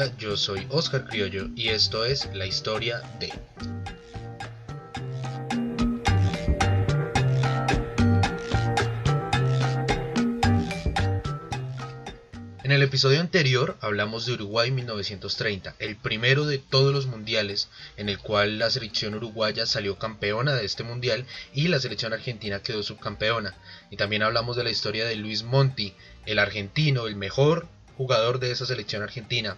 Hola, yo soy Oscar Criollo y esto es La Historia de. En el episodio anterior hablamos de Uruguay 1930, el primero de todos los mundiales, en el cual la selección uruguaya salió campeona de este mundial y la selección argentina quedó subcampeona. Y también hablamos de la historia de Luis Monti, el argentino, el mejor jugador de esa selección argentina,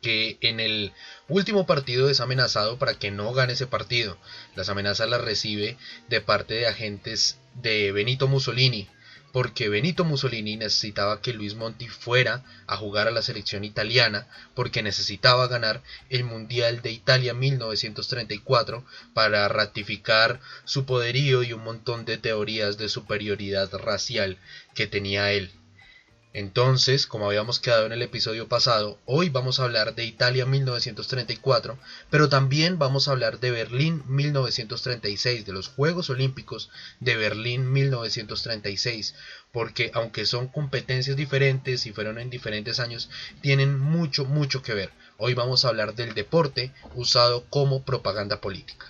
que en el último partido es amenazado para que no gane ese partido. Las amenazas las recibe de parte de agentes de Benito Mussolini, porque Benito Mussolini necesitaba que Luis Monti fuera a jugar a la selección italiana, porque necesitaba ganar el Mundial de Italia 1934 para ratificar su poderío y un montón de teorías de superioridad racial que tenía él. Entonces, como habíamos quedado en el episodio pasado, hoy vamos a hablar de Italia 1934, pero también vamos a hablar de Berlín 1936, de los Juegos Olímpicos de Berlín 1936, porque aunque son competencias diferentes y fueron en diferentes años, tienen mucho que ver. Hoy vamos a hablar del deporte usado como propaganda política.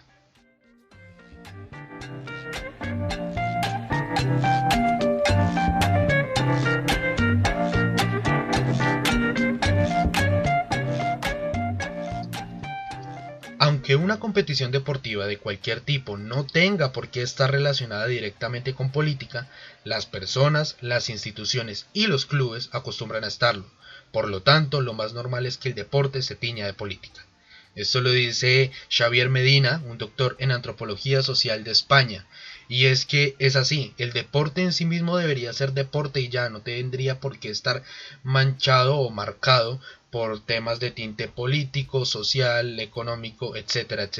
Aunque una competición deportiva de cualquier tipo no tenga por qué estar relacionada directamente con política, las personas, las instituciones y los clubes acostumbran a estarlo. Por lo tanto, lo más normal es que el deporte se tiña de política. Esto lo dice Xavier Medina, un doctor en antropología social de España. Y es que es así, el deporte en sí mismo debería ser deporte y ya no tendría por qué estar manchado o marcado por temas de tinte político, social, económico, etcétera.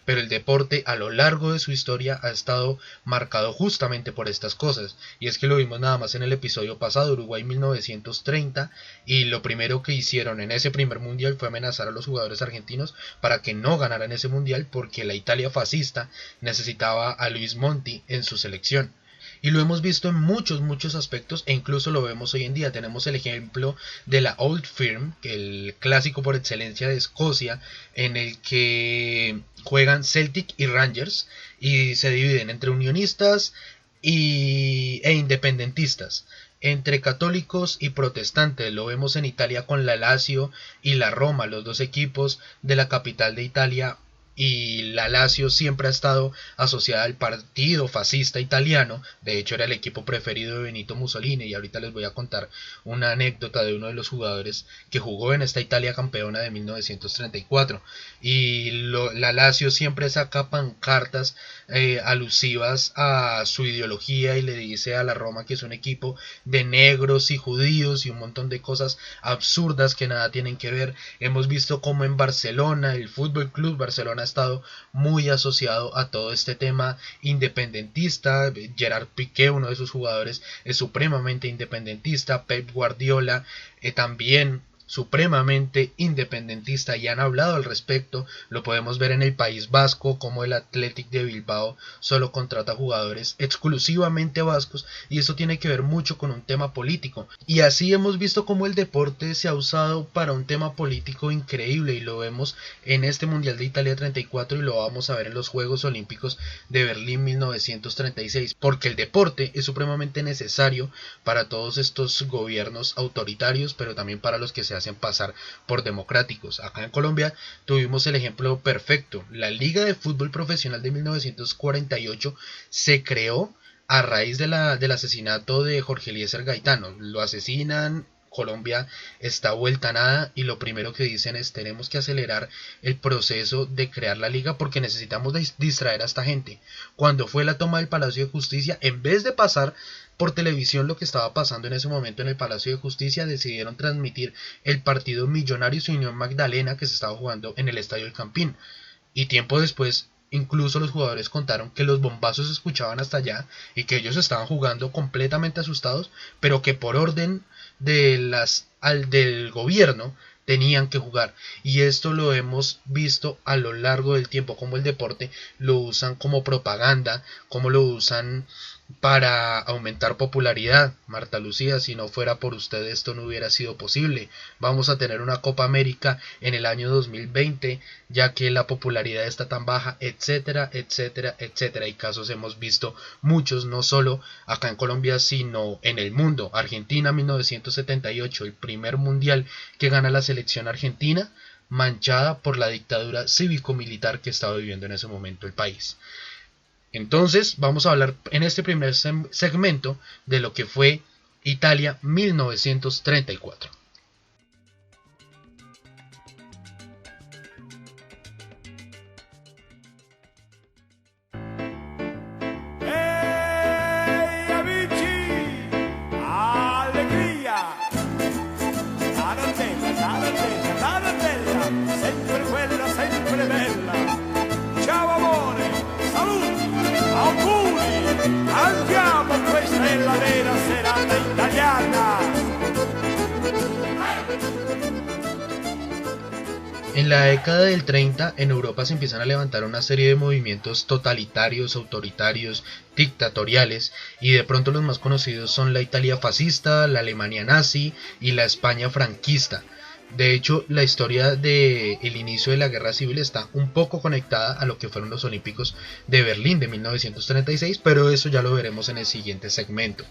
Pero el deporte a lo largo de su historia ha estado marcado justamente por estas cosas. Y es que lo vimos nada más en el episodio pasado, Uruguay 1930, y lo primero que hicieron en ese primer mundial fue amenazar a los jugadores argentinos para que no ganaran ese mundial porque la Italia fascista necesitaba a Luis Monti en su selección. Y lo hemos visto en muchos aspectos e incluso lo vemos hoy en día. Tenemos el ejemplo de la Old Firm, que el clásico por excelencia de Escocia, en el que juegan Celtic y Rangers y se dividen entre unionistas e independentistas, entre católicos y protestantes. Lo vemos en Italia con la Lazio y la Roma, los dos equipos de la capital de Italia. Y la Lazio siempre ha estado asociada al partido fascista italiano. De hecho era el equipo preferido de Benito Mussolini, y ahorita les voy a contar una anécdota de uno de los jugadores que jugó en esta Italia campeona de 1934. Y la Lazio siempre saca pancartas alusivas a su ideología y le dice a la Roma que es un equipo de negros y judíos y un montón de cosas absurdas que nada tienen que ver. Hemos visto como en Barcelona, el Fútbol Club Barcelona ha estado muy asociado a todo este tema independentista. Gerard Piqué, uno de sus jugadores, es supremamente independentista. Pep Guardiola también supremamente independentista y han hablado al respecto. Lo podemos ver en el País Vasco, como el Athletic de Bilbao solo contrata jugadores exclusivamente vascos, y eso tiene que ver mucho con un tema político. Y así hemos visto cómo el deporte se ha usado para un tema político increíble, y lo vemos en este Mundial de Italia 34 y lo vamos a ver en los Juegos Olímpicos de Berlín 1936, porque el deporte es supremamente necesario para todos estos gobiernos autoritarios, pero también para los que se hacen pasar por democráticos. Acá en Colombia tuvimos el ejemplo perfecto. La Liga de Fútbol Profesional de 1948 se creó a raíz del asesinato de Jorge Eliezer Gaitano. Lo asesinan, Colombia está vuelta a nada, y lo primero que dicen es: tenemos que acelerar el proceso de crear la liga porque necesitamos distraer a esta gente. Cuando fue la toma del Palacio de Justicia, en vez de pasar por televisión lo que estaba pasando en ese momento en el Palacio de Justicia, decidieron transmitir el partido Millonarios y Unión Magdalena que se estaba jugando en el Estadio El Campín. Y tiempo después, incluso los jugadores contaron que los bombazos se escuchaban hasta allá y que ellos estaban jugando completamente asustados, pero que por orden del gobierno tenían que jugar. Y esto lo hemos visto a lo largo del tiempo, como el deporte lo usan como propaganda, como lo usan para aumentar popularidad. Marta Lucía, si no fuera por usted esto no hubiera sido posible. Vamos a tener una Copa América en el año 2020, ya que la popularidad está tan baja, etcétera, etcétera, etcétera. Y casos hemos visto muchos, no solo acá en Colombia, sino en el mundo. Argentina 1978, el primer mundial que gana la selección argentina, manchada por la dictadura cívico-militar que estaba viviendo en ese momento el país. Entonces vamos a hablar en este primer segmento de lo que fue Italia 1934. En la década del 30 en Europa se empiezan a levantar una serie de movimientos totalitarios, autoritarios, dictatoriales, y de pronto los más conocidos son la Italia fascista, la Alemania nazi y la España franquista. De hecho, la historia del inicio de la guerra civil está un poco conectada a lo que fueron los Olímpicos de Berlín de 1936, pero eso ya lo veremos en el siguiente segmento.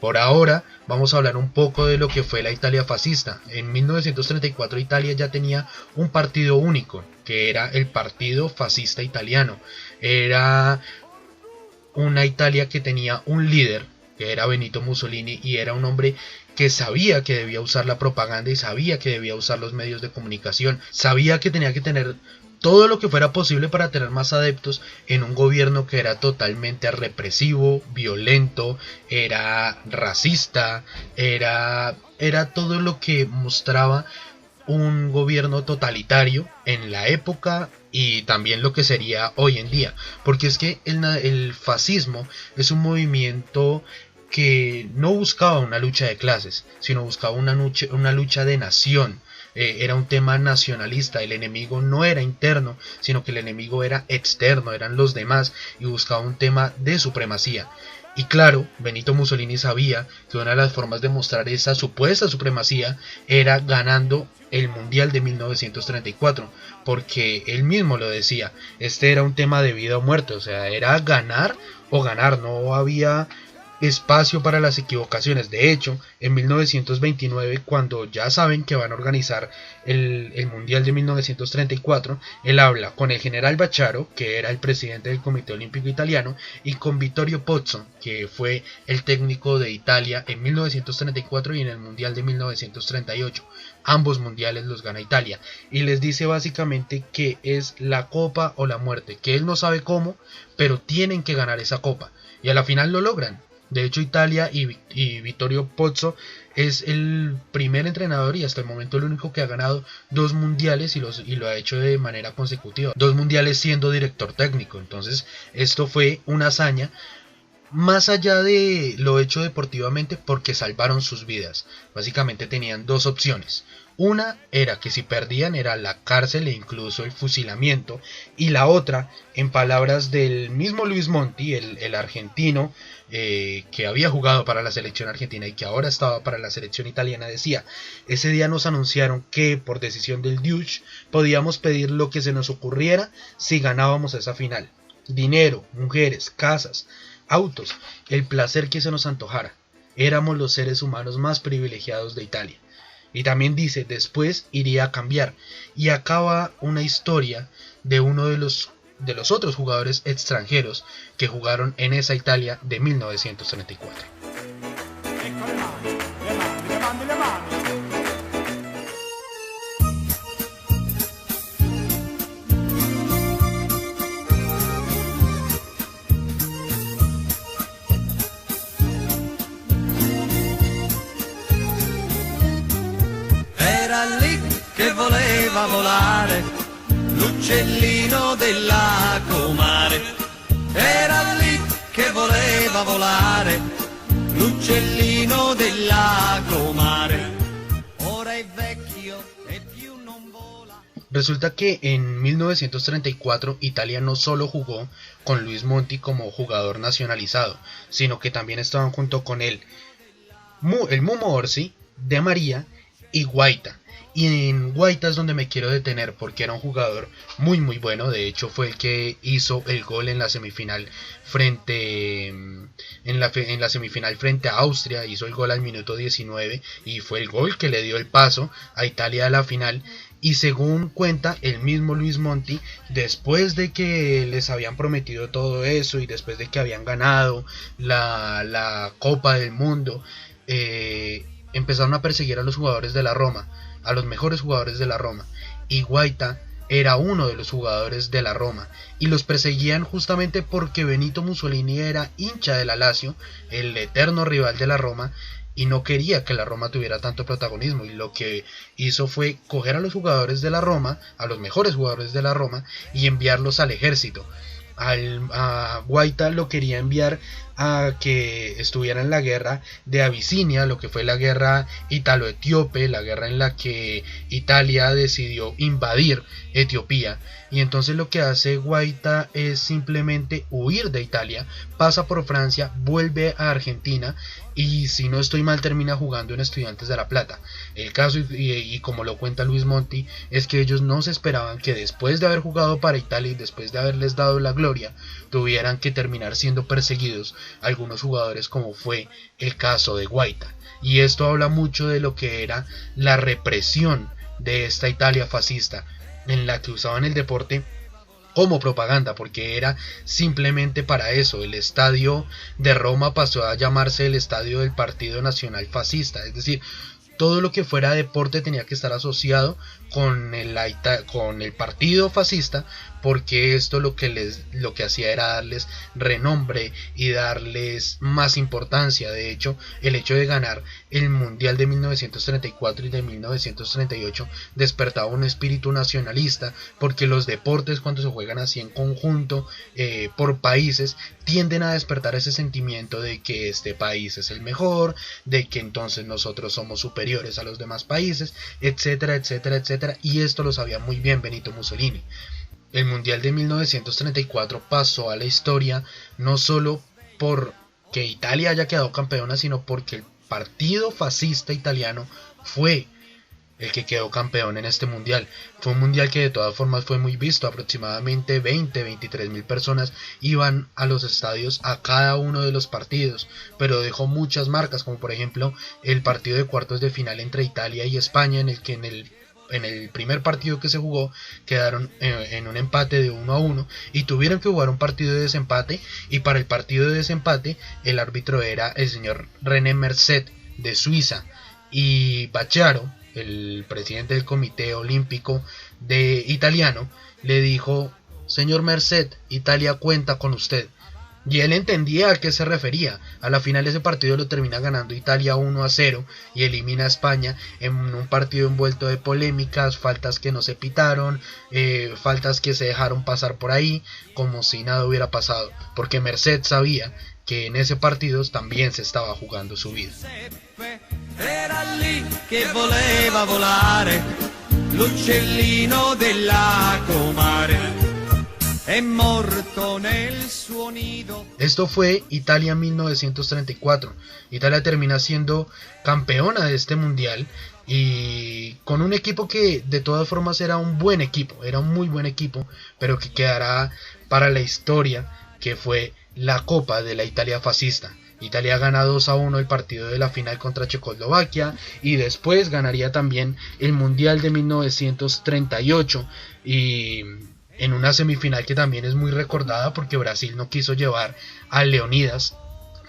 Por ahora vamos a hablar un poco de lo que fue la Italia fascista. En 1934 Italia ya tenía un partido único, que era el Partido Fascista Italiano. Era una Italia que tenía un líder, que era Benito Mussolini, y era un hombre que sabía que debía usar la propaganda y sabía que debía usar los medios de comunicación, sabía que tenía que tener todo lo que fuera posible para tener más adeptos en un gobierno que era totalmente represivo, violento, era racista, era todo lo que mostraba un gobierno totalitario en la época y también lo que sería hoy en día, porque es que el fascismo es un movimiento que no buscaba una lucha de clases, sino buscaba una lucha de nación. Era un tema nacionalista, el enemigo no era interno, sino que el enemigo era externo, eran los demás, y buscaba un tema de supremacía. Y claro, Benito Mussolini sabía que una de las formas de mostrar esa supuesta supremacía era ganando el Mundial de 1934, porque él mismo lo decía, este era un tema de vida o muerte, o sea, era ganar o ganar, no había espacio para las equivocaciones. De hecho, en 1929, cuando ya saben que van a organizar el Mundial de 1934, él habla con el general Bacciaro, que era el presidente del Comité Olímpico Italiano, y con Vittorio Pozzo, que fue el técnico de Italia en 1934 y en el Mundial de 1938. Ambos mundiales los gana Italia, y les dice básicamente que es la copa o la muerte, que él no sabe cómo, pero tienen que ganar esa copa, y a la final lo logran. De hecho, Italia y Vittorio Pozzo es el primer entrenador y hasta el momento el único que ha ganado 2 mundiales y lo ha hecho de manera consecutiva. 2 mundiales siendo director técnico. Entonces, esto fue una hazaña más allá de lo hecho deportivamente, porque salvaron sus vidas. Básicamente tenían 2 opciones. Una era que si perdían era la cárcel e incluso el fusilamiento, y la otra, en palabras del mismo Luis Monti, el argentino que había jugado para la selección argentina y que ahora estaba para la selección italiana, decía: ese día nos anunciaron que por decisión del Duce podíamos pedir lo que se nos ocurriera si ganábamos esa final: dinero, mujeres, casas, autos, el placer que se nos antojara. Éramos los seres humanos más privilegiados de Italia. Y también dice, después iría a cambiar, y acaba una historia de uno de los otros jugadores extranjeros que jugaron en esa Italia de 1934. Era lì che voleva volare l'uccellino della comare. Era lì che voleva volare l'uccellino della comare. Ora è vecchio e più non vola. Resulta que en 1934 Italia no solo jugó con Luis Monti como jugador nacionalizado, sino que también estaban junto con él el Mumo Orsi, De María y Guaita. Y en Guaita es donde me quiero detener porque era un jugador muy bueno. De hecho fue el que hizo el gol en la semifinal en la semifinal frente a Austria. Hizo el gol al minuto 19 y fue el gol que le dio el paso a Italia a la final. Y según cuenta el mismo Luis Monti, después de que les habían prometido todo eso y después de que habían ganado la Copa del Mundo, empezaron a perseguir a los jugadores de la Roma, a los mejores jugadores de la Roma, y Guaita era uno de los jugadores de la Roma, y los perseguían justamente porque Benito Mussolini era hincha de la Lazio, el eterno rival de la Roma, y no quería que la Roma tuviera tanto protagonismo, y lo que hizo fue coger a los jugadores de la Roma, a los mejores jugadores de la Roma, y enviarlos al ejército. A Guaita lo quería enviar a que estuviera en la guerra de Abisinia, lo que fue la guerra italo-etíope, la guerra en la que Italia decidió invadir Etiopía. Y entonces lo que hace Guaita es simplemente huir de Italia, pasa por Francia, vuelve a Argentina y, si no estoy mal, termina jugando en Estudiantes de La Plata. El caso, y como lo cuenta Luis Monti, es que ellos no se esperaban que después de haber jugado para Italia y después de haberles dado la gloria, tuvieran que terminar siendo perseguidos algunos jugadores, como fue el caso de Guaita. Y esto habla mucho de lo que era la represión de esta Italia fascista, en la que usaban el deporte como propaganda, porque era simplemente para eso. El estadio de Roma pasó a llamarse el estadio del Partido Nacional Fascista, es decir, todo lo que fuera deporte tenía que estar asociado con el partido fascista, porque esto lo que hacía era darles renombre y darles más importancia. De hecho, el hecho de ganar el Mundial de 1934 y de 1938 despertaba un espíritu nacionalista, porque los deportes, cuando se juegan así en conjunto, por países, tienden a despertar ese sentimiento de que este país es el mejor, de que entonces nosotros somos superiores a los demás países, etcétera, etcétera, etcétera. Y esto lo sabía muy bien Benito Mussolini. El Mundial de 1934 pasó a la historia no solo porque Italia haya quedado campeona, sino porque el partido fascista italiano fue el que quedó campeón en este mundial. Fue un mundial que de todas formas fue muy visto. Aproximadamente 23 mil personas iban a los estadios a cada uno de los partidos, pero dejó muchas marcas, como por ejemplo el partido de cuartos de final entre Italia y España, en el que en el primer partido que se jugó quedaron en un empate de 1-1 y tuvieron que jugar un partido de desempate, y para el partido de desempate el árbitro era el señor René Merced de Suiza, y Bacciaro, el presidente del comité olímpico italiano, le dijo: señor Merced, Italia cuenta con usted. Y él entendía a qué se refería. A la final ese partido lo termina ganando Italia 1-0 y elimina a España en un partido envuelto de polémicas, faltas que no se pitaron, faltas que se dejaron pasar por ahí, como si nada hubiera pasado, porque Merced sabía que en ese partido también se estaba jugando su vida. Era lì che voleva volare, l'uccellino della comare. Esto fue Italia 1934. Italia termina siendo campeona de este mundial, y con un equipo que de todas formas era un buen equipo, era un muy buen equipo, pero que quedará para la historia, que fue la Copa de la Italia fascista. Italia gana 2-1 el partido de la final contra Checoslovaquia, y después ganaría también el mundial de 1938, y en una semifinal que también es muy recordada porque Brasil no quiso llevar a Leonidas,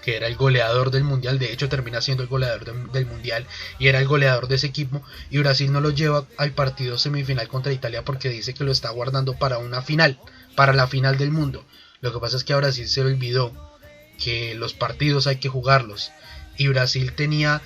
que era el goleador del mundial. De hecho termina siendo el goleador del mundial y era el goleador de ese equipo, y Brasil no lo lleva al partido semifinal contra Italia porque dice que lo está guardando para una final, para la final del mundo. Lo que pasa es que a Brasil se le olvidó que los partidos hay que jugarlos, y Brasil tenía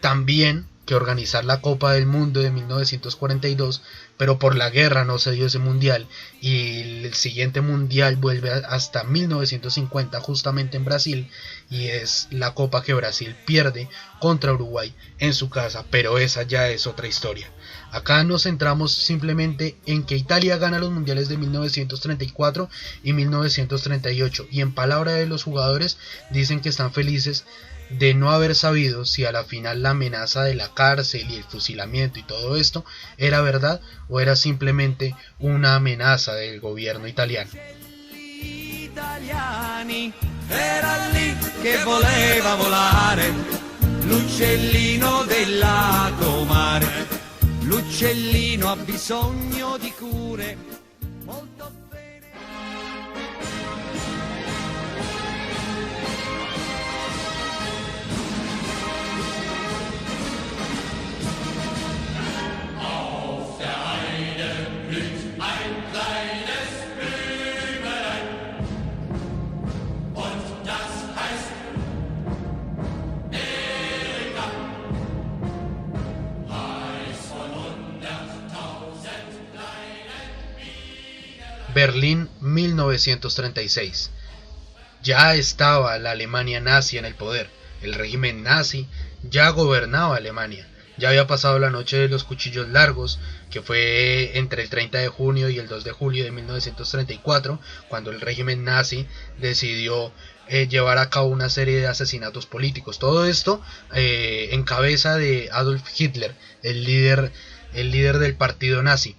también que organizar la Copa del Mundo de 1942, pero por la guerra no se dio ese mundial, y el siguiente mundial vuelve hasta 1950 justamente en Brasil, y es la copa que Brasil pierde contra Uruguay en su casa, pero esa ya es otra historia. Acá nos centramos simplemente en que Italia gana los mundiales de 1934 y 1938 y en palabra de los jugadores dicen que están felices de no haber sabido si a la final la amenaza de la cárcel y el fusilamiento y todo esto era verdad o era simplemente una amenaza del gobierno italiano. Era lì che voleva volare, l'uccellino del lago mare, l'uccellino ha bisogno di cure molto bene. Auf der Heide blüht ein kleines Blümelein und das heißt Erika. Heiß von 100.000 kleinen Bienelein. Berlín 1936. Ya estaba la Alemania nazi en el poder. El régimen nazi ya gobernaba Alemania. Ya había pasado la noche de los cuchillos largos, que fue entre el 30 de junio y el 2 de julio de 1934, cuando el régimen nazi decidió llevar a cabo una serie de asesinatos políticos. Todo esto en cabeza de Adolf Hitler, el líder del partido nazi.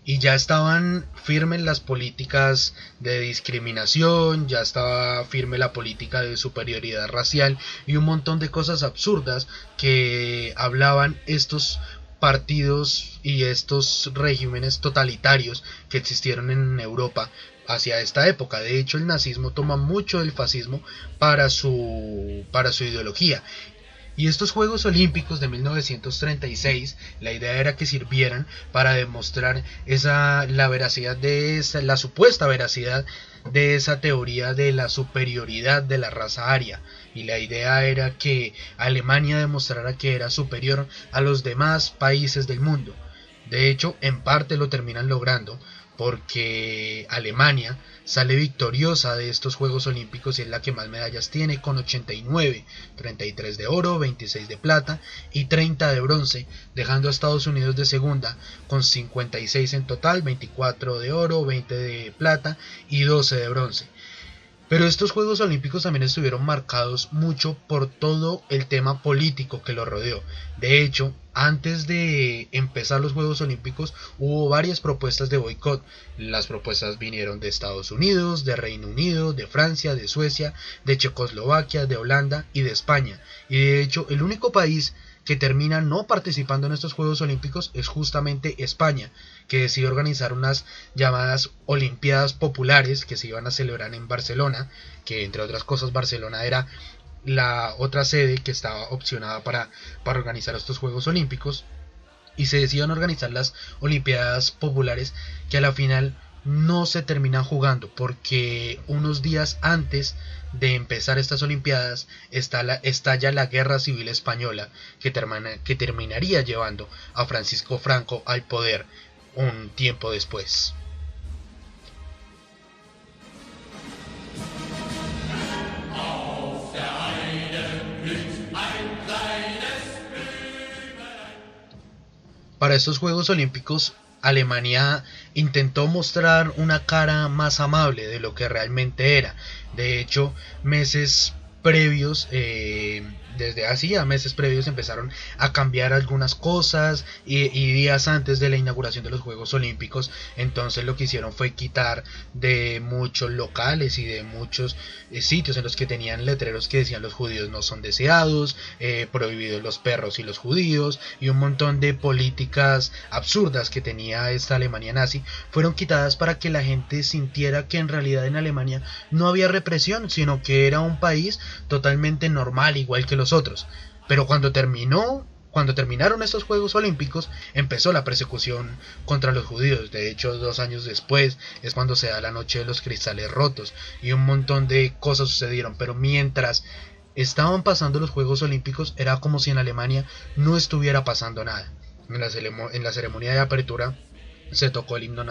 Y ya estaban firmes las políticas de discriminación, ya estaba firme la política de superioridad racial y un montón de cosas absurdas que hablaban estos partidos y estos regímenes totalitarios que existieron en Europa hacia esta época. De hecho, el nazismo toma mucho del fascismo para su ideología. Y estos Juegos Olímpicos de 1936, la idea era que sirvieran para demostrar la veracidad de la supuesta veracidad de esa teoría de la superioridad de la raza aria. Y la idea era que Alemania demostrara que era superior a los demás países del mundo. De hecho, en parte lo terminan logrando, porque Alemania sale victoriosa de estos Juegos Olímpicos y es la que más medallas tiene, con 89, 33 de oro, 26 de plata y 30 de bronce, dejando a Estados Unidos de segunda con 56 en total, 24 de oro, 20 de plata y 12 de bronce. Pero estos Juegos Olímpicos también estuvieron marcados mucho por todo el tema político que lo rodeó. De hecho, antes de empezar los Juegos Olímpicos hubo varias propuestas de boicot. Las propuestas vinieron de Estados Unidos, de Reino Unido, de Francia, de Suecia, de Checoslovaquia, de Holanda y de España. Y de hecho, el único país que termina no participando en estos Juegos Olímpicos es justamente España, que decidió organizar unas llamadas Olimpiadas Populares que se iban a celebrar en Barcelona, que entre otras cosas Barcelona era la otra sede que estaba opcionada para organizar estos Juegos Olímpicos, y se decidieron organizar las Olimpiadas Populares, que a la final no se terminan jugando porque unos días antes de empezar estas Olimpiadas estalla la Guerra Civil Española, que terminaría llevando a Francisco Franco al poder un tiempo después. Para estos Juegos Olímpicos, Alemania intentó mostrar una cara más amable de lo que realmente era. De hecho, meses previos, desde hacía meses previos empezaron a cambiar algunas cosas y días antes de la inauguración de los Juegos Olímpicos, entonces lo que hicieron fue quitar de muchos locales y de muchos sitios en los que tenían letreros que decían los judíos no son deseados, prohibidos los perros y los judíos, y un montón de políticas absurdas que tenía esta Alemania nazi fueron quitadas para que la gente sintiera que en realidad en Alemania no había represión, sino que era un país totalmente normal, igual que los otros. Pero cuando terminaron estos Juegos Olímpicos, empezó la persecución contra los judíos. De hecho, 2 años después es cuando se da la noche de los cristales rotos y un montón de cosas sucedieron. Pero mientras estaban pasando los Juegos Olímpicos, era como si en Alemania no estuviera pasando nada. En la ceremonia de apertura se tocó el himno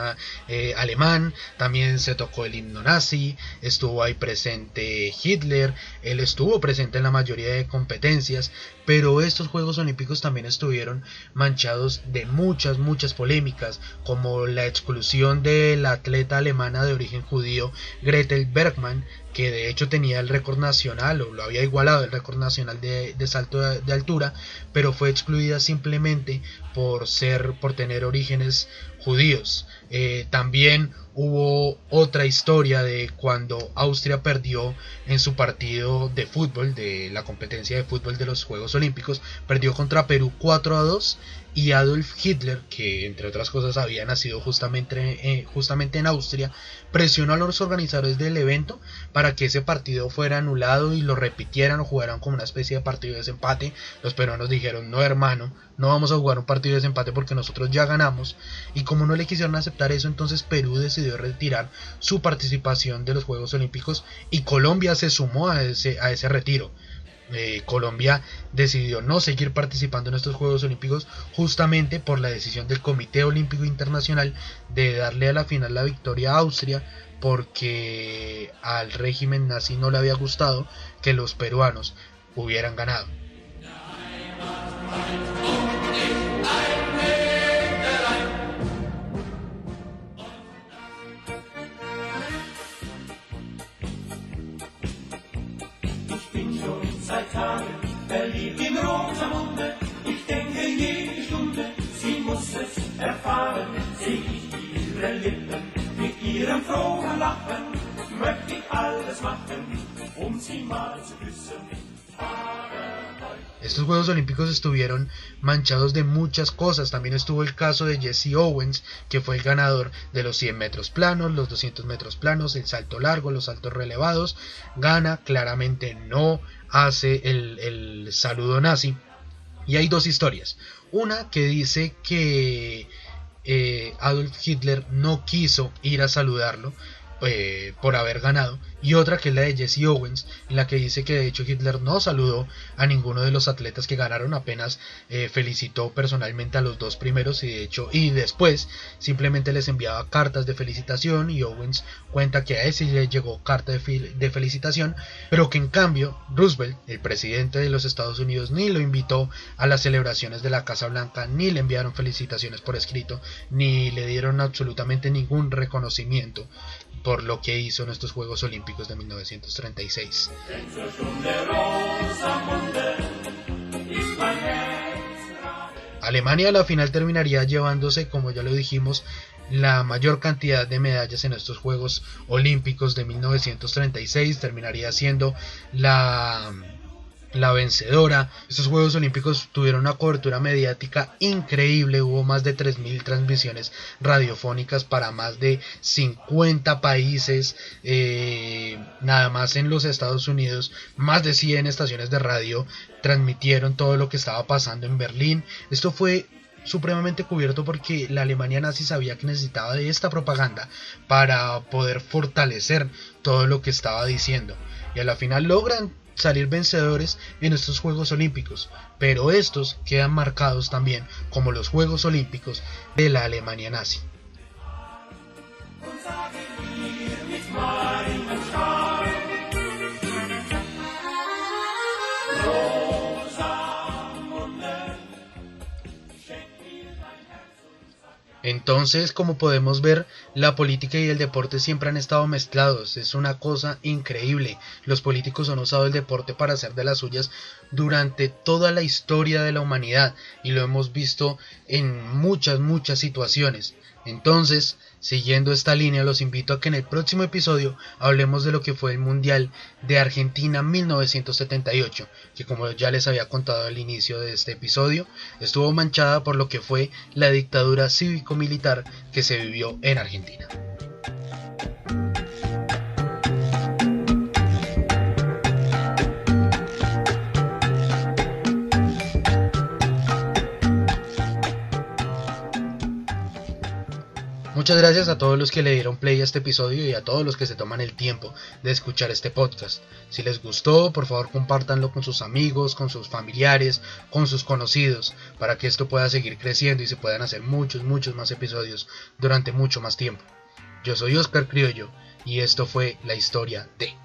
alemán, también se tocó el himno nazi, estuvo ahí presente Hitler, él estuvo presente en la mayoría de competencias, pero estos Juegos Olímpicos también estuvieron manchados de muchas polémicas, como la exclusión de la atleta alemana de origen judío Gretel Bergmann, que de hecho tenía el récord nacional, o lo había igualado el récord nacional de salto de altura, pero fue excluida simplemente por tener orígenes judíos. También hubo otra historia de cuando Austria perdió en su partido de fútbol, de la competencia de fútbol de los Juegos Olímpicos, perdió contra Perú 4-2, y Adolf Hitler, que entre otras cosas había nacido justamente en Austria, presionó a los organizadores del evento para que ese partido fuera anulado y lo repitieran o jugaran como una especie de partido de desempate. Los peruanos dijeron: no, hermano, no vamos a jugar un partido de desempate porque nosotros ya ganamos. Y como no le quisieron aceptar eso, entonces Perú decidió retirar su participación de los Juegos Olímpicos y Colombia se sumó a ese retiro. Colombia decidió no seguir participando en estos Juegos Olímpicos justamente por la decisión del Comité Olímpico Internacional de darle a la final la victoria a Austria, porque al régimen nazi no le había gustado que los peruanos hubieran ganado. Seit Tagen verliebt in Rosamunde. Ich denke jede Stunde, sie muss es erfahren. Seh ich ihre Lippen mit ihrem frohen Lachen, möchte ich alles machen, sie mal zu küssen. Estos Juegos Olímpicos estuvieron manchados de muchas cosas. También estuvo el caso de Jesse Owens, que fue el ganador de los 100 metros planos, los 200 metros planos, el salto largo, los saltos relevados. Gana, claramente no hace el saludo nazi. Y hay dos historias. Una que dice que Adolf Hitler no quiso ir a saludarlo por haber ganado, y otra que es la de Jesse Owens, en la que dice que de hecho Hitler no saludó a ninguno de los atletas que ganaron, apenas felicitó personalmente a los dos primeros y después simplemente les enviaba cartas de felicitación, y Owens cuenta que a ese le llegó carta de felicitación, pero que en cambio Roosevelt, el presidente de los Estados Unidos, ni lo invitó a las celebraciones de la Casa Blanca, ni le enviaron felicitaciones por escrito, ni le dieron absolutamente ningún reconocimiento por lo que hizo en estos Juegos Olímpicos de 1936. Alemania a la final terminaría llevándose, como ya lo dijimos, la mayor cantidad de medallas en estos Juegos Olímpicos de 1936, terminaría siendo la vencedora. Estos Juegos Olímpicos tuvieron una cobertura mediática increíble, hubo más de 3.000 transmisiones radiofónicas para más de 50 países, nada más en los Estados Unidos, más de 100 estaciones de radio transmitieron todo lo que estaba pasando en Berlín. Esto fue supremamente cubierto porque la Alemania nazi sabía que necesitaba de esta propaganda para poder fortalecer todo lo que estaba diciendo, y a la final logran salir vencedores en estos Juegos Olímpicos, pero estos quedan marcados también como los Juegos Olímpicos de la Alemania nazi. Entonces, como podemos ver, la política y el deporte siempre han estado mezclados. Es una cosa increíble. Los políticos han usado el deporte para hacer de las suyas durante toda la historia de la humanidad, y lo hemos visto en muchas situaciones. Entonces, siguiendo esta línea, los invito a que en el próximo episodio hablemos de lo que fue el Mundial de Argentina 1978, que, como ya les había contado al inicio de este episodio, estuvo manchada por lo que fue la dictadura cívico-militar que se vivió en Argentina. Muchas gracias a todos los que le dieron play a este episodio y a todos los que se toman el tiempo de escuchar este podcast. Si les gustó, por favor compártanlo con sus amigos, con sus familiares, con sus conocidos, para que esto pueda seguir creciendo y se puedan hacer muchos más episodios durante mucho más tiempo. Yo soy Oscar Criollo y esto fue La Historia de...